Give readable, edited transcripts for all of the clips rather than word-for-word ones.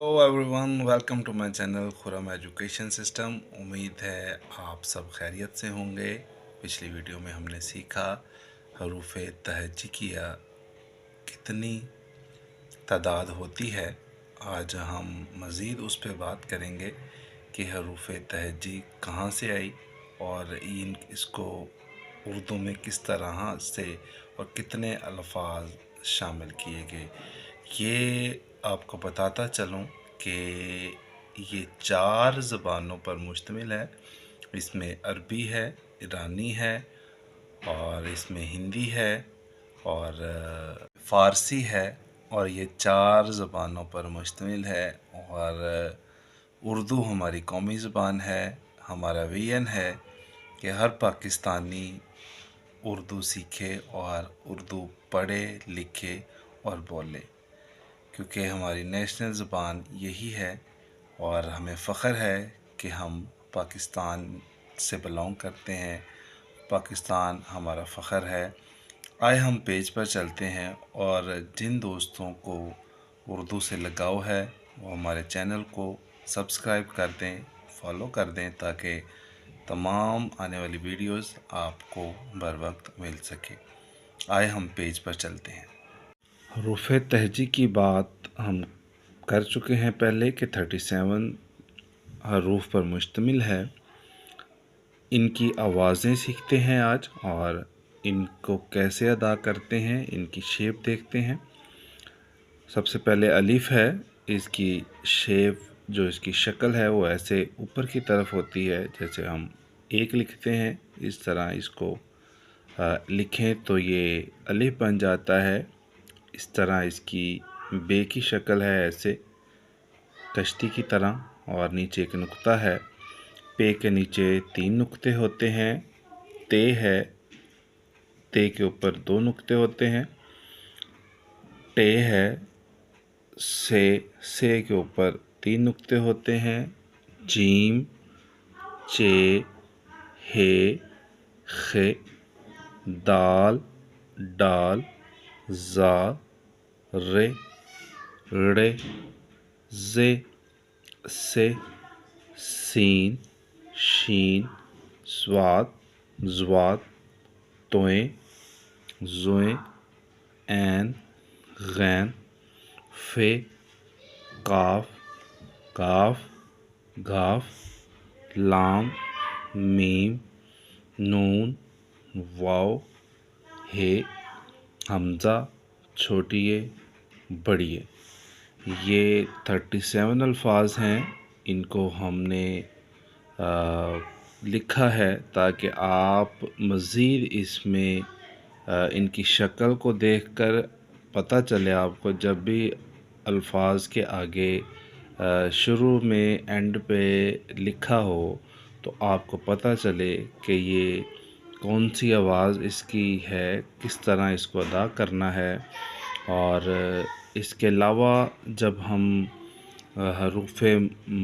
Hello everyone, welcome to my channel Khurram education system. उम्मीद है आप सब खैरियत से होंगे। पिछली वीडियो में हमने सीखा हरूफ तहज्जी की कितनी तादाद होती है। आज हम मज़ीद उस पर बात करेंगे कि हरूफ तहज्जी कहाँ से आई और इसको उर्दू में किस तरह से और कितने अल्फाज शामिल किए गए। ये आपको बताता चलूँ कि ये 4 ज़बानों पर मुश्तमिल है। इसमें अरबी है, ईरानी है और इसमें हिंदी है और फ़ारसी है और ये 4 ज़बानों पर मुश्तमिल है। और उर्दू हमारी कौमी ज़बान है। हमारा विज़न है कि हर पाकिस्तानी उर्दू सीखे और उर्दू पढ़े, लिखे और बोले, क्योंकि हमारी नेशनल ज़बान यही है और हमें फ़ख्र है कि हम पाकिस्तान से बिलोंग करते हैं। पाकिस्तान हमारा फ़ख्र है। आए हम पेज पर चलते हैं और जिन दोस्तों को उर्दू से लगाव है वो हमारे चैनल को सब्सक्राइब कर दें, फॉलो कर दें, ताकि तमाम आने वाली वीडियोस आपको बर वक्त मिल सके। आए हम पेज पर चलते हैं। हरूफ तहज्जी की बात हम कर चुके हैं पहले कि 37 हरूफ पर मुश्तमिल है। इनकी आवाज़ें सीखते हैं आज और इनको कैसे अदा करते हैं, इनकी शेप देखते हैं। सबसे पहले अलिफ है। इसकी शेप, जो इसकी शक्ल है, वो ऐसे ऊपर की तरफ होती है। जैसे हम एक लिखते हैं, इस तरह इसको लिखें तो ये अलिफ बन जाता है। इस तरह इसकी बे की शक्ल है, ऐसे कश्ती की तरह, और नीचे एक नुक्ता है। पे के नीचे 3 नुक्ते होते हैं। ते है, ते के ऊपर 2 नुक्ते होते हैं। टे है, से के ऊपर 3 नुक्ते होते हैं। जीम, चे, हे, खे, दाल, डाल, जा, रे, रे, जे, से, सीन, शीन, स्वाद, ज़्वाद, तोएं, ज़ुएं, ऐन, गैन, फे, काफ, काफ, गाफ, लाम, मीम, नून, वाव, हे, हमज़ा, छोटिए, बड़िए। ये 37 अल्फाज हैं। इनको हमने लिखा है ताकि आप मज़ीद इसमें इनकी शक्ल को देखकर पता चले आपको, जब भी अल्फाज के आगे शुरू में एंड पे लिखा हो तो आपको पता चले कि ये कौन सी आवाज़ इसकी है, किस तरह इसको अदा करना है। और इसके अलावा जब हम हरूफ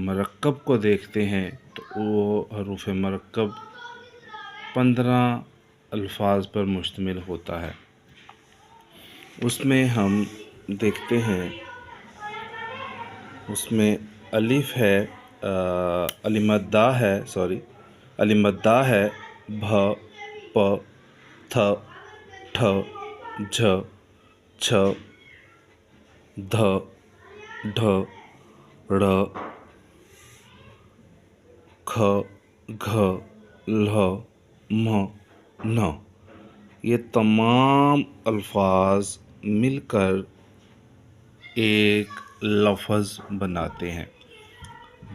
मरकब को देखते हैं तो वो हरूफ मरकब 15 अल्फाज पर मुश्तमिल होता है। उसमें हम देखते हैं, उसमें अलिफ है, अलिमद्दा है, अलिमद्दा है, भ, प, थ, ठ, झ, छ, ध, ढ, ढ़, ख, घ, ल, म, न। ये तमाम अल्फाज मिलकर एक लफ्ज़ बनाते हैं।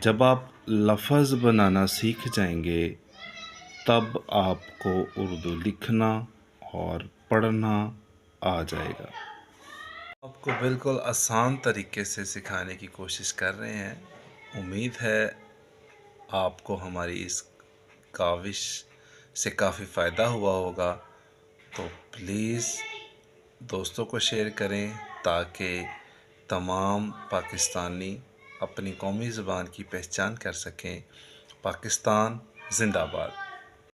जब आप लफ्ज़ बनाना सीख जाएंगे तब आपको उर्दू लिखना और पढ़ना आ जाएगा। आपको बिल्कुल आसान तरीके से सिखाने की कोशिश कर रहे हैं। उम्मीद है आपको हमारी इस काविश से काफ़ी फ़ायदा हुआ होगा। तो प्लीज़ दोस्तों को शेयर करें ताकि तमाम पाकिस्तानी अपनी कौमी ज़बान की पहचान कर सकें। पाकिस्तान ज़िंदाबाद।